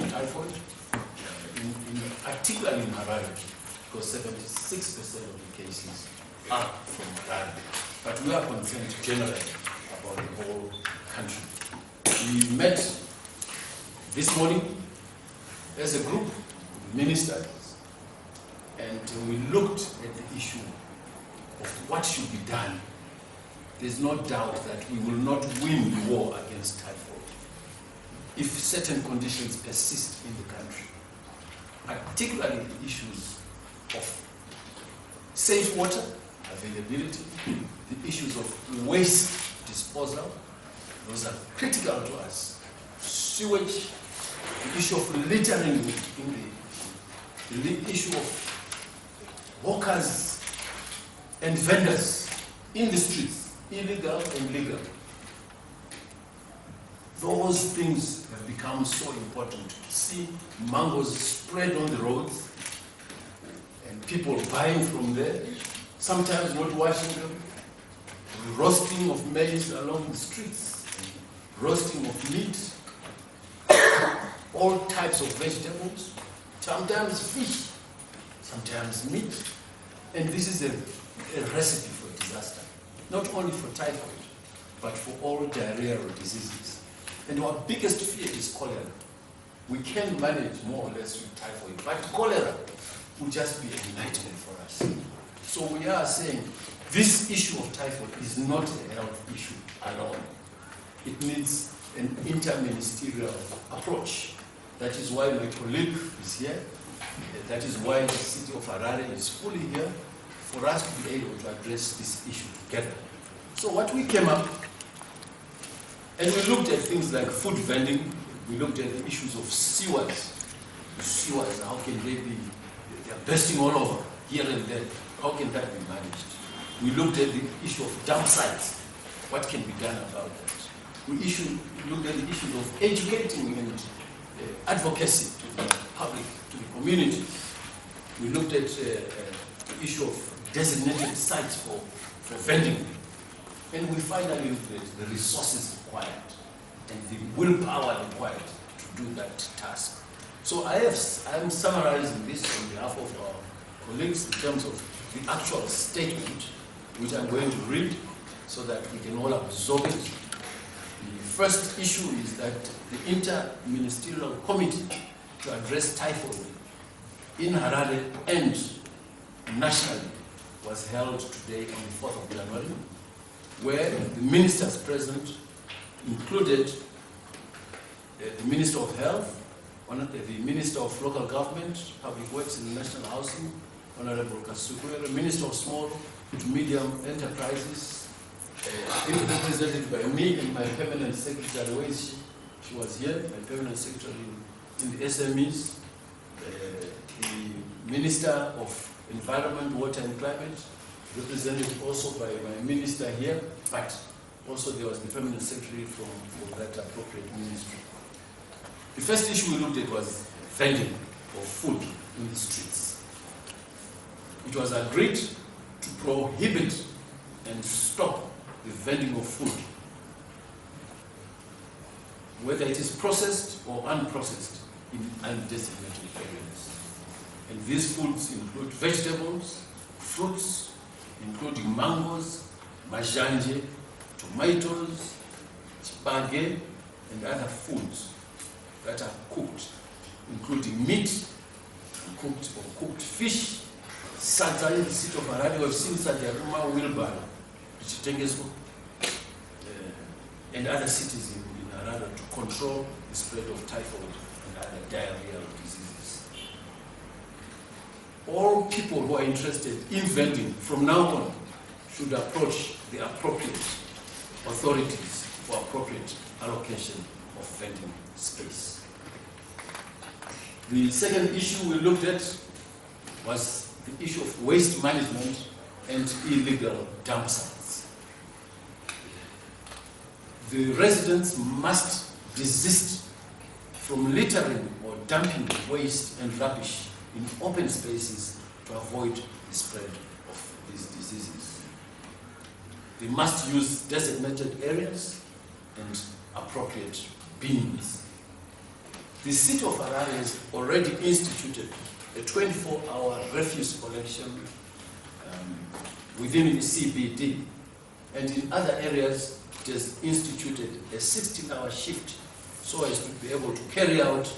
typhoid, particularly in Harare, because 76% of the cases are from Harare. But we are concerned generally about the whole country. We met this morning as a group, ministers, and we looked at the issue of what should be done. There's no doubt that we will not win the war against typhoid if certain conditions persist in the country, particularly the issues of safe water availability, the issues of waste disposal. Those are critical to us. Sewage, the issue of littering in the issue of hawkers and vendors in the streets, illegal and legal. Those things have become so important. To see mangoes spread on the roads and people buying from there, sometimes not washing them, roasting of maize along the streets, roasting of meat, all types of vegetables, sometimes fish, sometimes meat. And this is a recipe for disaster, not only for typhoid, but for all diarrheal diseases. And our biggest fear is cholera. We can manage more or less with typhoid, but cholera will just be a nightmare for us. So we are saying this issue of typhoid is not a health issue alone. It needs an inter-ministerial approach. That is why my colleague is here. That is why the city of Harare is fully here for us to be able to address this issue together. So what we came up, and we looked at things like food vending, we looked at the issues of sewers. The sewers, how can they be, they're bursting all over, here and there. How can that be managed? We looked at the issue of dump sites. What can be done about that? We looked at the issues of educating and advocacy to the public, to the community. We looked at the issue of designated sites for vending. And we finally looked at the resources required and the willpower required to do that task. So I am summarizing this on behalf of our colleagues in terms of the actual statement, which I'm going to read so that we can all absorb it. The first issue is that the inter-ministerial committee to address typhoid in Harare and nationally was held today on the 4th of January, where the ministers present included the Minister of Health, the Minister of Local Government, Public Works and National Housing, Honorable Kasukwere, Minister of Small to Medium Enterprises, represented by me and my permanent secretary, where is she? She was here, my permanent secretary in the SMEs, the Minister of Environment, Water and Climate, represented also by my minister here, but also there was the permanent secretary from that appropriate ministry. The first issue we looked at was vending of food in the streets. It was agreed to prohibit and stop the vending of food, whether it is processed or unprocessed, in undesignated areas. And these foods include vegetables, fruits, including mangoes, mazhanje, tomatoes, spaghetti, and other foods that are cooked, including meat, cooked or cooked fish, sadza in the city of Harare. We've seen sadza wheelbarrow, and other cities in Harare to control the spread of typhoid and other diarrheal diseases. All people who are interested in vending from now on should approach the appropriate authorities for appropriate allocation of vending space. The second issue we looked at was the issue of waste management and illegal dump sites. The residents must desist from littering or dumping waste and rubbish in open spaces to avoid the spread of these diseases. They must use designated areas and appropriate bins. The city of Harare has already instituted a 24-hour refuse collection within the CBD, and in other areas it has instituted a 16-hour shift so as to be able to carry out,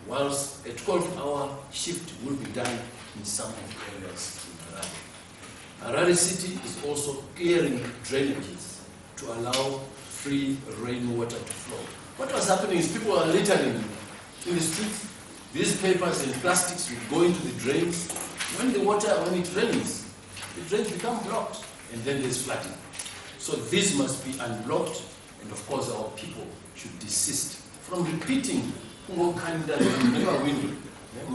whilst a 12-hour shift will be done in some of the areas in Harare. Harare city is also clearing drainages to allow free rainwater to flow. What was happening is people are littering in the streets. These papers and plastics would go into the drains. When it rains, the drains become blocked, and then there's flooding. So this must be unblocked, and of course our people should desist from repeating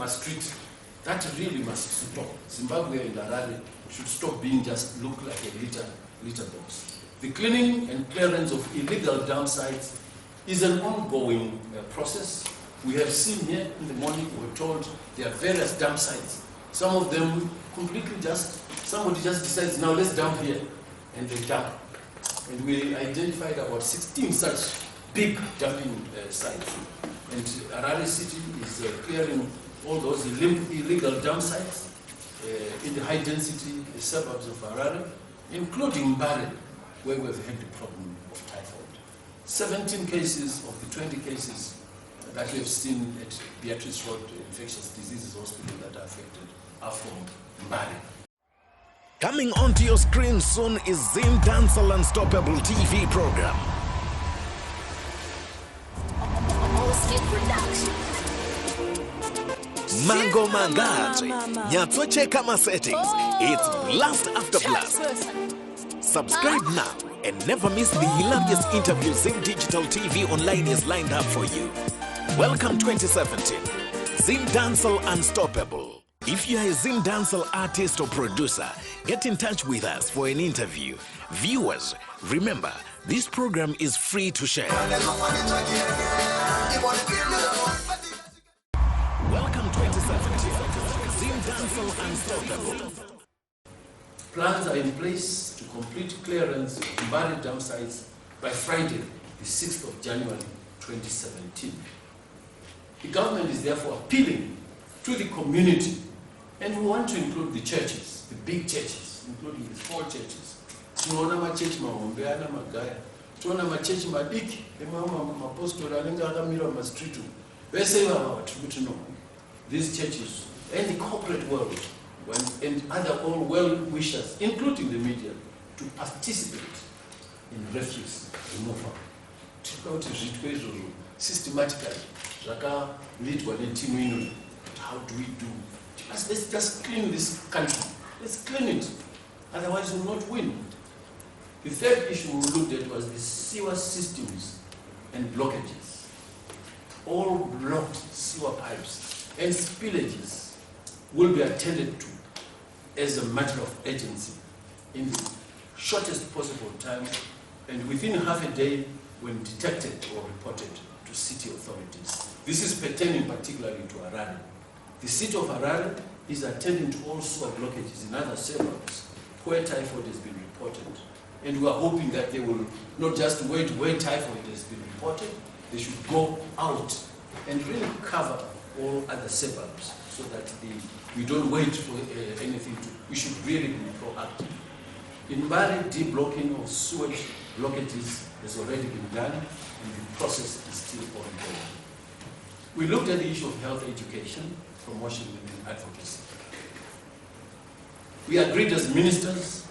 street. That really must stop. Zimbabwe and Harare should stop being just look like a litter box. The cleaning and clearance of illegal dump sites is an ongoing process. We have seen here in the morning, we were told there are various dump sites. Some of them completely somebody just decides, now let's dump here, and they dump. And we identified about 16 such big dumping sites. And Harare City is clearing all those illegal dump sites in the high-density suburbs of Harare, including Mbare, where we've had the problem of typhoid. 17 cases of the 20 cases that we have seen at Beatrice Road Infectious Diseases Hospital that are affected are from Mbare. Coming onto your screen soon is Zim Dancehall Unstoppable TV program. Mango Mangaje, Nyatsoche Kama settings, it's blast after blast. Subscribe now and never miss the hilarious interviews Zim Digital TV Online is lined up for you. Welcome 2017, Zim Dancehall Unstoppable. If you are a Zim Dancehall artist or producer, get in touch with us for an interview. Viewers, remember, this program is free to share. Welcome 2017, Zim Dancehall Unstoppable. Plans are in place to complete clearance of Mbare dump sites by Friday, the 6th of January 2017. The government is therefore appealing to the community, and we want to include the churches, the big churches, including the 4 churches. Tunaona machechi mahombeana magaya, tunaona machechi madiki, mapostori anenge akamira mastreet. Vese ivava vatiri know these churches and the corporate world and other all well-wishers, including the media, to participate in refuse removal. Systematically, how do we do? Let's just clean this country. Let's clean it. Otherwise, we will not win. The third issue we looked at was the sewer systems and blockages. All blocked sewer pipes and spillages will be attended to as a matter of urgency in the shortest possible time and within half a day when detected or reported to city authorities. This is pertaining particularly to Harare. The city of Harare is attending to all sewer blockages in other suburbs where typhoid has been reported. And we are hoping that they will not just wait where typhoid has been reported, they should go out and really cover all other suburbs so that we don't wait for anything we should really be proactive. In Mbare, deblocking of sewage blockages has already been done and the process is still ongoing. We looked at the issue of health education, promotion and advocacy. We agreed as ministers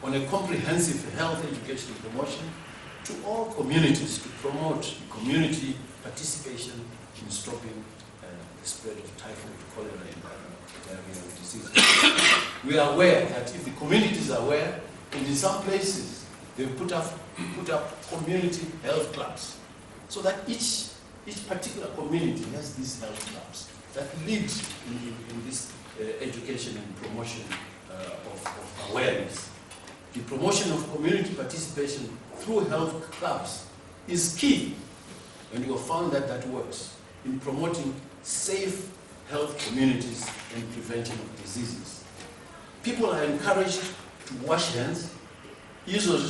on a comprehensive health education promotion to all communities to promote community participation in stopping the spread of typhoid, cholera, and other diarrheal diseases. We are aware that if the communities are aware, and in some places they've put up community health clubs, so that each particular community has these health clubs that lead in this education and promotion of awareness. The promotion of community participation through health clubs is key, and we have found that that works in promoting safe health communities and prevention of diseases. People are encouraged to wash hands. Because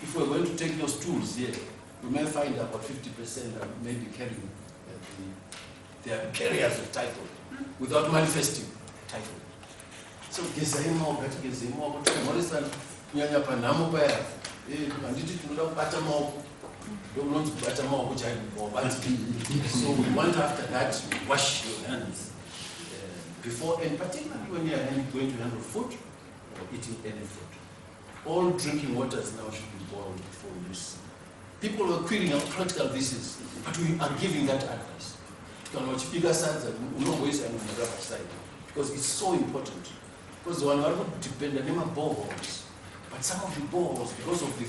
if we're going to take those tools here, we may find about 50% are maybe carrying they are carriers of typhoid without manifesting typhoid. So gezai maoko, ngatigezei maoko, tomhoresana kunyanya panhamo paya. Handiti tinoda kubata maoko. Don't kubata maoko chaiwo. So we want after that to wash your hands before, and particularly when you are going to handle food or eating any food. All drinking waters now should be boiled before use. People were querying how practical this is, but we are giving that advice. Because it's so important. Because one are not dependent on boreholes, but some of the boreholes, because of the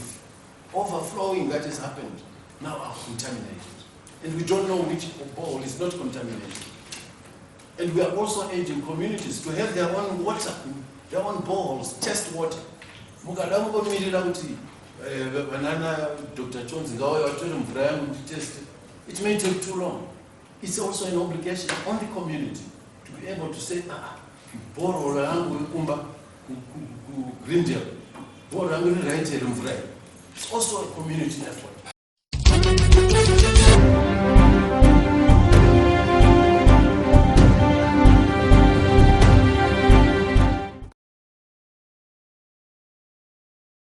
overflowing that has happened, now are contaminated. And we don't know which borehole is not contaminated. And we are also urging communities to have their own water, their own boreholes, test water. Dr. Jones, it may take too long. It's also an obligation on the community to be able to say, borehole Greendale, borehole right here. It's also a community effort.